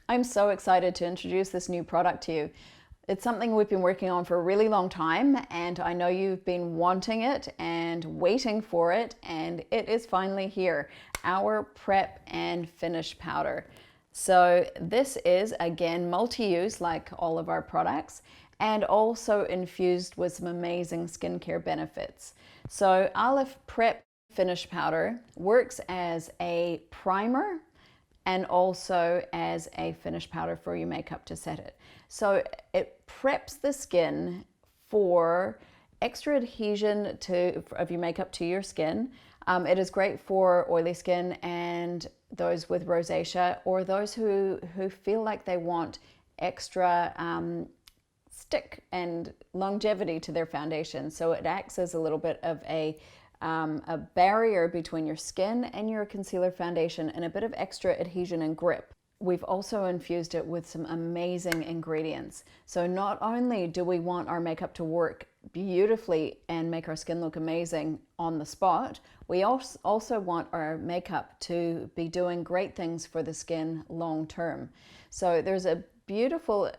I'm so excited to introduce this new product to you. It's something we've been working on for a really long time, and I know you've been wanting it and waiting for it, and it is finally here, our prep and finish powder. So this is, again, multi-use like all of our products, and also infused with some amazing skincare benefits. So Aleph Prep Finish Powder works as a primer and also as a finish powder for your makeup to set it. So it preps the skin for extra adhesion of your makeup to your skin. It is great for oily skin and those with rosacea, or those who feel like they want extra stick and longevity to their foundation. So it acts as a little bit of a barrier between your skin and your concealer foundation, and a bit of extra adhesion and grip. We've also infused it with some amazing ingredients. So not only do we want our makeup to work beautifully and make our skin look amazing on the spot, we also want our makeup to be doing great things for the skin long term. So there's a beautiful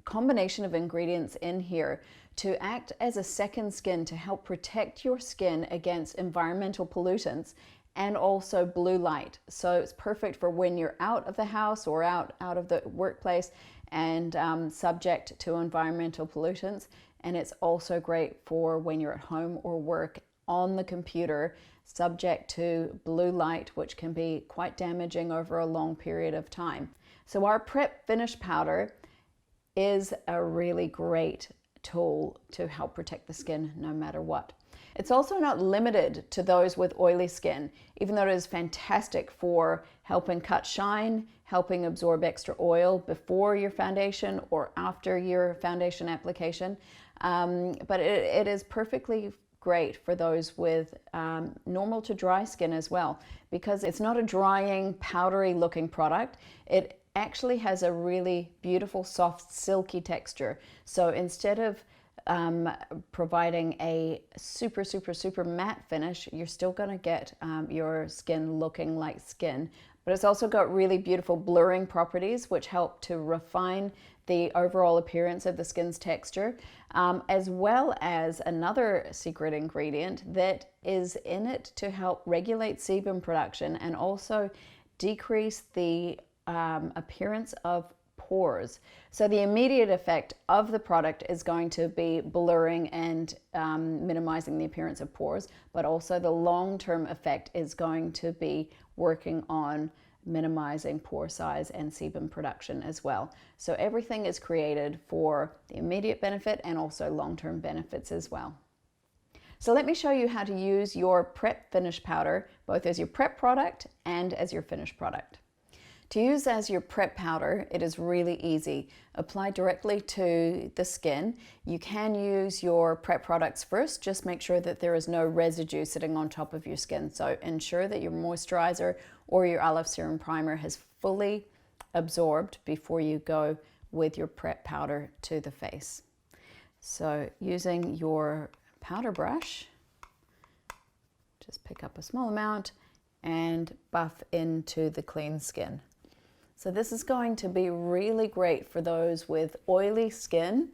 combination of ingredients in here to act as a second skin to help protect your skin against environmental pollutants and also blue light. So it's perfect for when you're out of the house or out of the workplace and subject to environmental pollutants. And it's also great for when you're at home or work on the computer, subject to blue light, which can be quite damaging over a long period of time. So our Prep Finish Powder is a really great tool to help protect the skin no matter what. It's also not limited to those with oily skin, even though it is fantastic for helping cut shine, helping absorb extra oil before your foundation or after your foundation application. But it is perfectly great for those with normal to dry skin as well, because it's not a drying, powdery looking product. It actually has a really beautiful, soft, silky texture. So instead of providing a super matte finish, you're still going to get your skin looking like skin. But it's also got really beautiful blurring properties, which help to refine the overall appearance of the skin's texture, as well as another secret ingredient that is in it to help regulate sebum production and also decrease the appearance of pores. So the immediate effect of the product is going to be blurring and minimizing the appearance of pores, but also the long-term effect is going to be working on minimizing pore size and sebum production as well. So everything is created for the immediate benefit and also long-term benefits as well. So let me show you how to use your Prep Finish Powder, both as your prep product and as your finished product. To use as your prep powder, it is really easy. Apply directly to the skin. You can use your prep products first. Just make sure that there is no residue sitting on top of your skin. So ensure that your moisturizer or your Aleph Serum Primer has fully absorbed before you go with your prep powder to the face. So using your powder brush, just pick up a small amount and buff into the clean skin. So this is going to be really great for those with oily skin,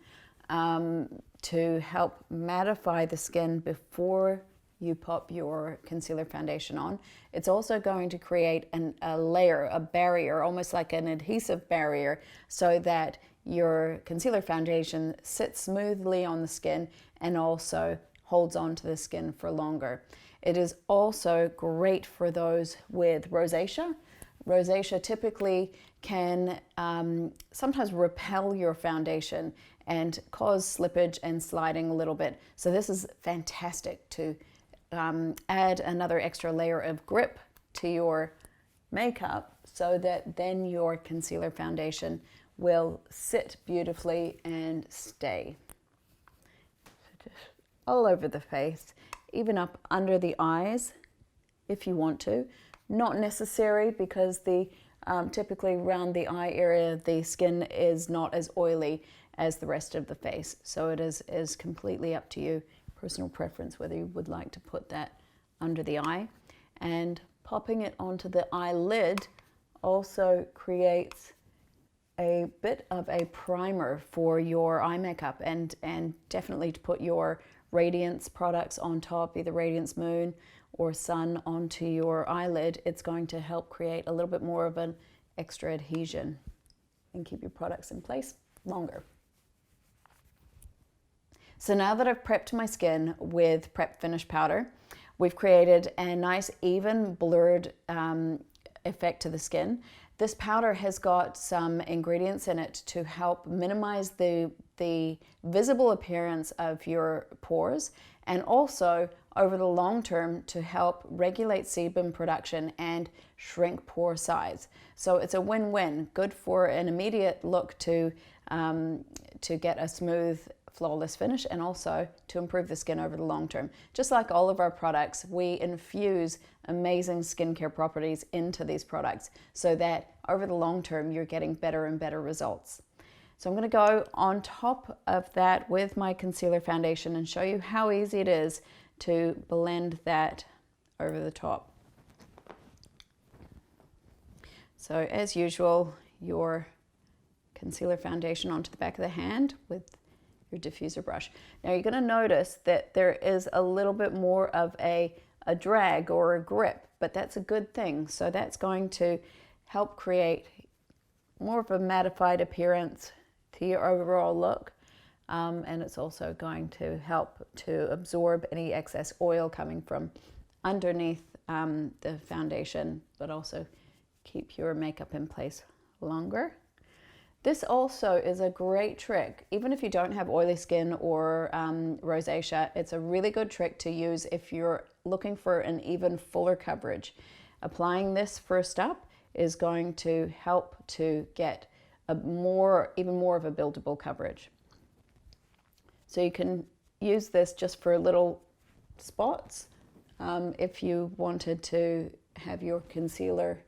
to help mattify the skin before you pop your concealer foundation on. It's also going to create a layer, a barrier, almost like an adhesive barrier, so that your concealer foundation sits smoothly on the skin and also holds on to the skin for longer. It is also great for those with rosacea. Rosacea typically can sometimes repel your foundation and cause slippage and sliding a little bit. So this is fantastic to add another extra layer of grip to your makeup, so that then your concealer foundation will sit beautifully and stay. So just all over the face, even up under the eyes if you want to. Not necessary, because typically around the eye area the skin is not as oily as the rest of the face. So it is completely up to you, personal preference, whether you would like to put that under the eye. And popping it onto the eyelid also creates a bit of a primer for your eye makeup, and definitely to put your Radiance products on top, either Radiance Moon or Sun, onto your eyelid. It's going to help create a little bit more of an extra adhesion and keep your products in place longer. So now that I've prepped my skin with Prep Finish powder, we've created a nice even blurred effect to the skin. This powder has got some ingredients in it to help minimize the visible appearance of your pores, and also over the long term to help regulate sebum production and shrink pore size. So it's a win-win, good for an immediate look to get a smooth, flawless finish, and also to improve the skin over the long term. Just like all of our products, we infuse amazing skincare properties into these products so that over the long term you're getting better and better results. So I'm going to go on top of that with my concealer foundation and show you how easy it is to blend that over the top. So as usual, your concealer foundation onto the back of the hand with your diffuser brush. Now you're going to notice that there is a little bit more of a drag or a grip, but that's a good thing. So that's going to help create more of a mattified appearance to your overall look, and it's also going to help to absorb any excess oil coming from underneath the foundation, but also keep your makeup in place longer. This also is a great trick, even if you don't have oily skin or rosacea. It's a really good trick to use if you're looking for an even fuller coverage. Applying this first up is going to help to get even more of a buildable coverage. So you can use this just for little spots if you wanted to have your concealer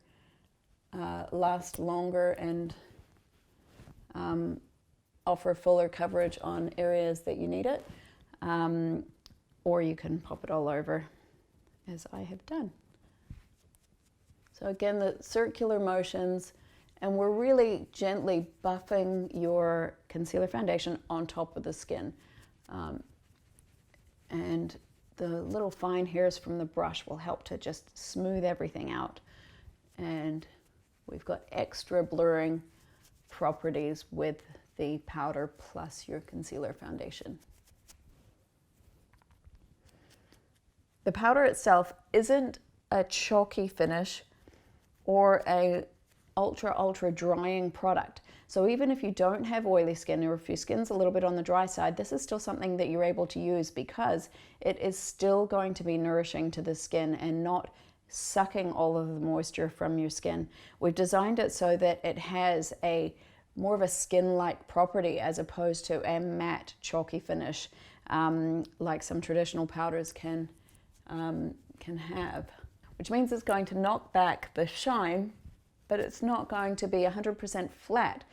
last longer and offer fuller coverage on areas that you need it, or you can pop it all over as I have done. So again, the circular motions, and we're really gently buffing your concealer foundation on top of the skin. And the little fine hairs from the brush will help to just smooth everything out. And we've got extra blurring properties with the powder plus your concealer foundation. The powder itself isn't a chalky finish or a ultra drying product. So even if you don't have oily skin, or if your skin's a little bit on the dry side, this is still something that you're able to use because it is still going to be nourishing to the skin and not sucking all of the moisture from your skin. We've designed it so that it has a more of a skin-like property as opposed to a matte chalky finish like some traditional powders can have, which means it's going to knock back the shine, but it's not going to be 100% flat,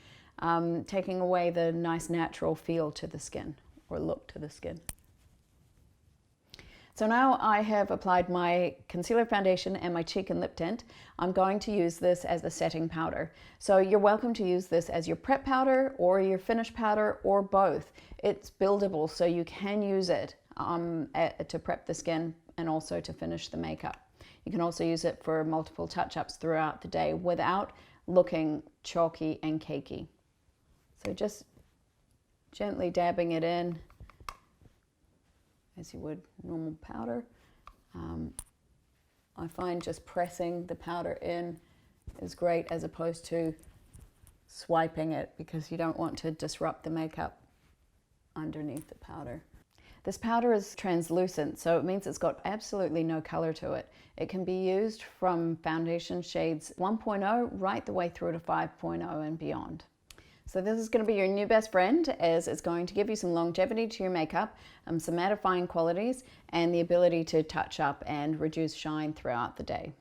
taking away the nice natural feel to the skin or look to the skin. So now I have applied my concealer foundation and my cheek and lip tint. I'm going to use this as the setting powder. So you're welcome to use this as your prep powder or your finish powder or both. It's buildable, so you can use it to prep the skin and also to finish the makeup. You can also use it for multiple touch-ups throughout the day without looking chalky and cakey. So just gently dabbing it in as you would normal powder. I find just pressing the powder in is great as opposed to swiping it, because you don't want to disrupt the makeup underneath the powder. This powder is translucent, so it means it's got absolutely no color to it. It can be used from foundation shades 1.0 right the way through to 5.0 and beyond. So this is going to be your new best friend, as it's going to give you some longevity to your makeup, some mattifying qualities, and the ability to touch up and reduce shine throughout the day.